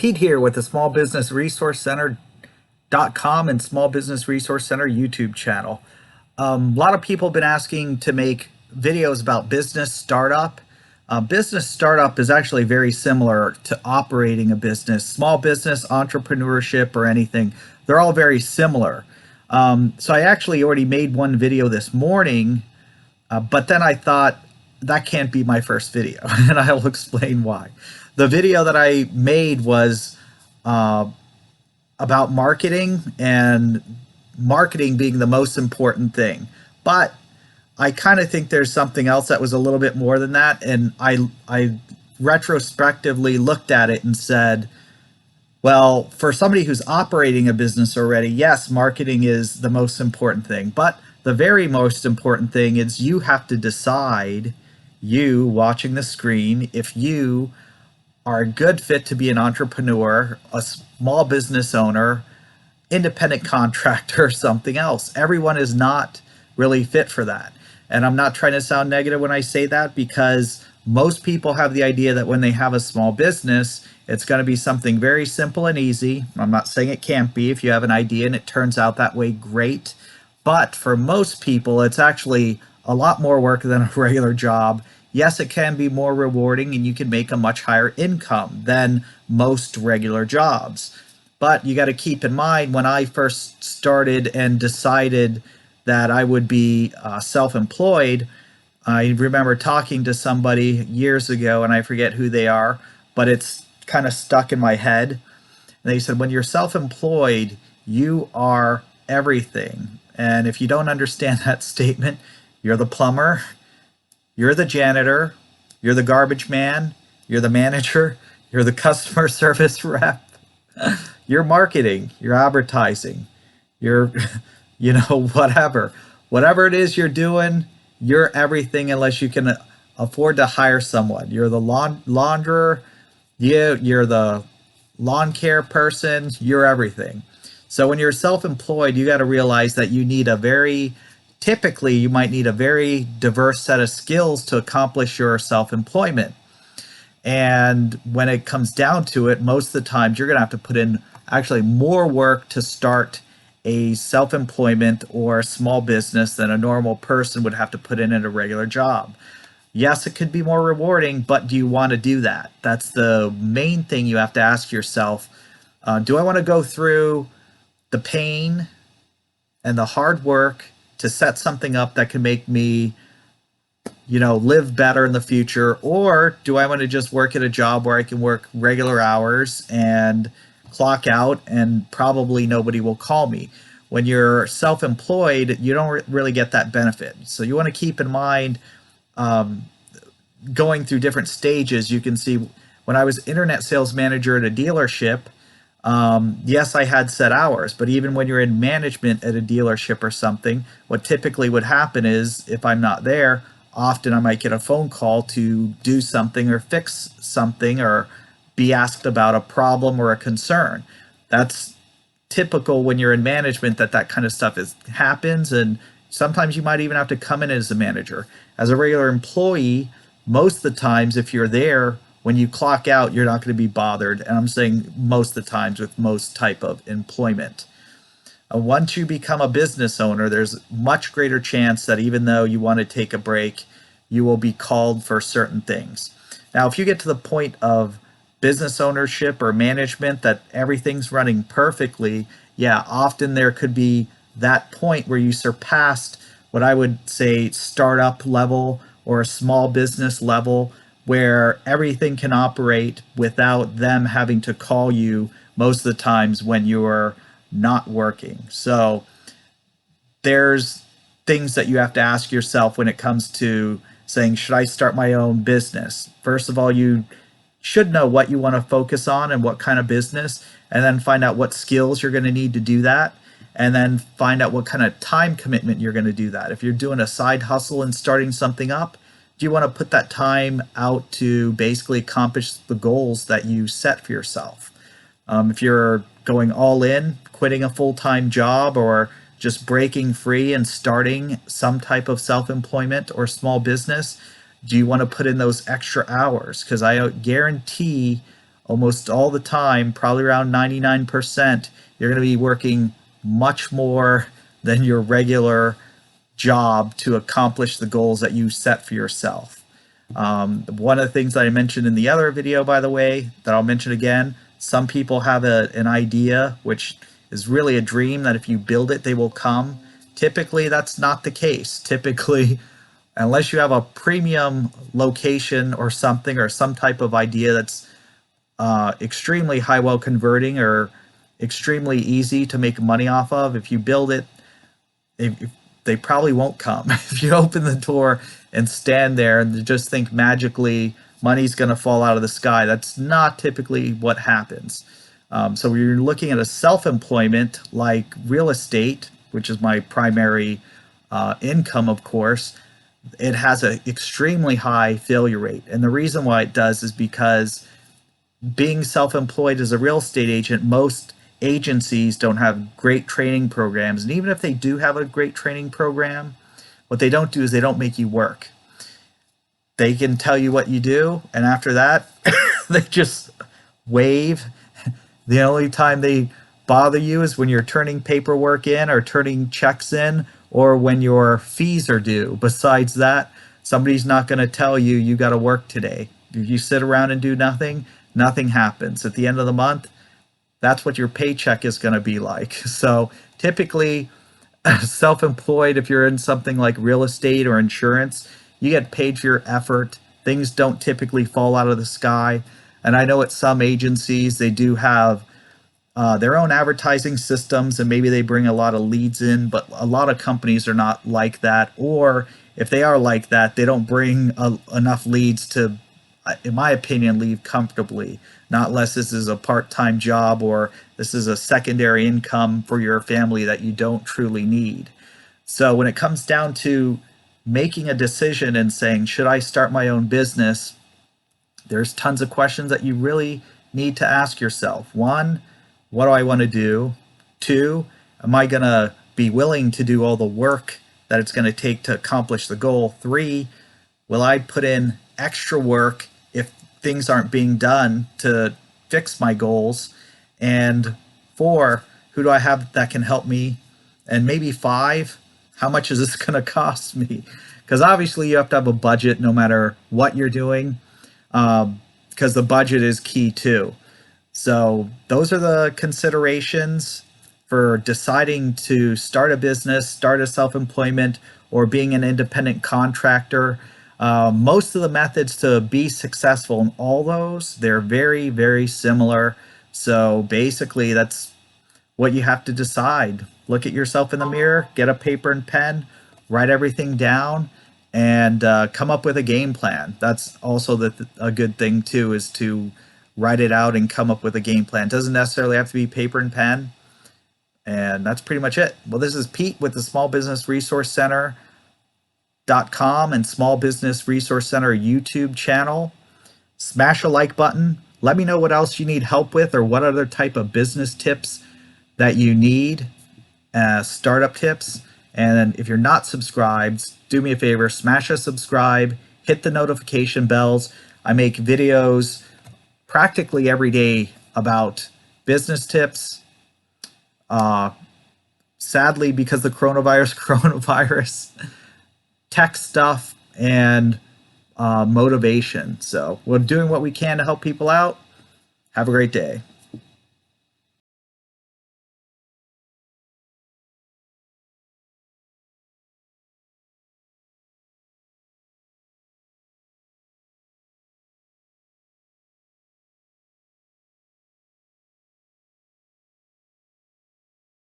Pete here with the Small Business Resource Center.com and Small Business Resource Center YouTube channel. A lot of people have been asking to make videos about business startup. Business startup is actually very similar to operating a business. Small business, entrepreneurship, or anything, they're all very similar. So I actually already made one video this morning, but then I thought that can't be my first video, and I'll explain why. The video that I made was about marketing, and marketing being the most important thing. But I kind of think there's something else that was a little bit more than that. And I retrospectively looked at it and said, well, for somebody who's operating a business already, yes, marketing is the most important thing. But the very most important thing is you have to decide, you watching the screen, if you are a good fit to be an entrepreneur, a small business owner, independent contractor, or something else. Everyone is not really fit for that. And I'm not trying to sound negative when I say that, because most people have the idea that when they have a small business, it's going to be something very simple and easy. I'm not saying it can't be. If you have an idea and it turns out that way, great. But for most people, it's actually a lot more work than a regular job. Yes, it can be more rewarding and you can make a much higher income than most regular jobs. But you got to keep in mind, when I first started and decided that I would be self-employed, I remember talking to somebody years ago, and I forget who they are, but it's kind of stuck in my head. And they said, when you're self-employed, you are everything. And if you don't understand that statement, you're the plumber, you're the janitor, you're the garbage man, you're the manager, you're the customer service rep, you're marketing, you're advertising, you're, whatever it is you're doing, you're everything unless you can afford to hire someone. You're the launderer, you're the lawn care person, you're everything. So when you're self-employed, you got to realize that you need typically you might need a very diverse set of skills to accomplish your self-employment. And when it comes down to it, most of the times you're going to have to put in actually more work to start a self-employment or a small business than a normal person would have to put in a regular job. Yes, it could be more rewarding, but do you want to do that? That's the main thing you have to ask yourself. Do I want to go through the pain and the hard work to set something up that can make me, live better in the future? Or do I want to just work at a job where I can work regular hours and clock out and probably nobody will call me? When you're self-employed, you don't really get that benefit. So you want to keep in mind, going through different stages. You can see when I was internet sales manager at a dealership, yes, I had set hours, but even when you're in management at a dealership or something, what typically would happen is, if I'm not there, often I might get a phone call to do something or fix something or be asked about a problem or a concern. That's typical when you're in management, that kind of stuff happens, and sometimes you might even have to come in as a manager. As a regular employee, most of the times, if you're there, when you clock out, you're not going to be bothered. And I'm saying most of the times with most type of employment. Once you become a business owner, there's much greater chance that even though you want to take a break, you will be called for certain things. Now, if you get to the point of business ownership or management that everything's running perfectly, yeah, often there could be that point where you surpassed what I would say startup level or a small business level, where everything can operate without them having to call you most of the times when you're not working. So there's things that you have to ask yourself when it comes to saying, should I start my own business? First of all, you should know what you want to focus on and what kind of business, and then find out what skills you're going to need to do that, and then find out what kind of time commitment you're going to do that. If you're doing a side hustle and starting something up, do you want to put that time out to basically accomplish the goals that you set for yourself? If you're going all in, quitting a full-time job, or just breaking free and starting some type of self-employment or small business, do you want to put in those extra hours? Because I guarantee almost all the time, probably around 99%, you're going to be working much more than your regular job to accomplish the goals that you set for yourself. One of the things that I mentioned in the other video, by the way, that I'll mention again, some people have an idea, which is really a dream that if you build it, they will come. Typically, that's not the case. Typically, unless you have a premium location or something, or some type of idea that's extremely high well converting or extremely easy to make money off of, if you build it, they probably won't come. If you open the door and stand there and just think magically money's going to fall out of the sky, that's not typically what happens. So when you're looking at a self-employment like real estate, which is my primary income, of course, it has an extremely high failure rate. And the reason why it does is because being self-employed as a real estate agent, most agencies don't have great training programs. And even if they do have a great training program, what they don't do is they don't make you work. They can tell you what you do, and after that, they just wave. The only time they bother you is when you're turning paperwork in or turning checks in, or when your fees are due. Besides that, somebody's not going to tell you you got to work today. If you sit around and do nothing, nothing happens. At the end of the month, that's what your paycheck is going to be like. So typically, self-employed, if you're in something like real estate or insurance, you get paid for your effort. Things don't typically fall out of the sky. And I know at some agencies, they do have their own advertising systems, and maybe they bring a lot of leads in, but a lot of companies are not like that. Or if they are like that, they don't bring enough leads to, in my opinion, leave comfortably. Not unless this is a part-time job or this is a secondary income for your family that you don't truly need. So when it comes down to making a decision and saying, should I start my own business, there's tons of questions that you really need to ask yourself. One, what do I want to do? Two, am I going to be willing to do all the work that it's going to take to accomplish the goal? Three, will I put in extra work if things aren't being done to fix my goals? And four, who do I have that can help me? And maybe five, how much is this going to cost me? Because obviously you have to have a budget no matter what you're doing, because the budget is key too. So those are the considerations for deciding to start a business, start a self-employment, or being an independent contractor. Most of the methods to be successful in all those, they're very, very similar. So basically, that's what you have to decide. Look at yourself in the mirror, get a paper and pen, write everything down, and come up with a game plan. That's also a good thing too, is to write it out and come up with a game plan. It doesn't necessarily have to be paper and pen. And that's pretty much it. Well, this is Pete with the Small Business Resource Center.com and Small Business Resource Center YouTube channel. Smash a like button. Let me know what else you need help with, or what other type of business tips that you need, startup tips. And if you're not subscribed, do me a favor, smash a subscribe, hit the notification bells. I make videos practically every day about business tips. Sadly, because the coronavirus, tech stuff, and motivation. So we're doing what we can to help people out. Have a great day.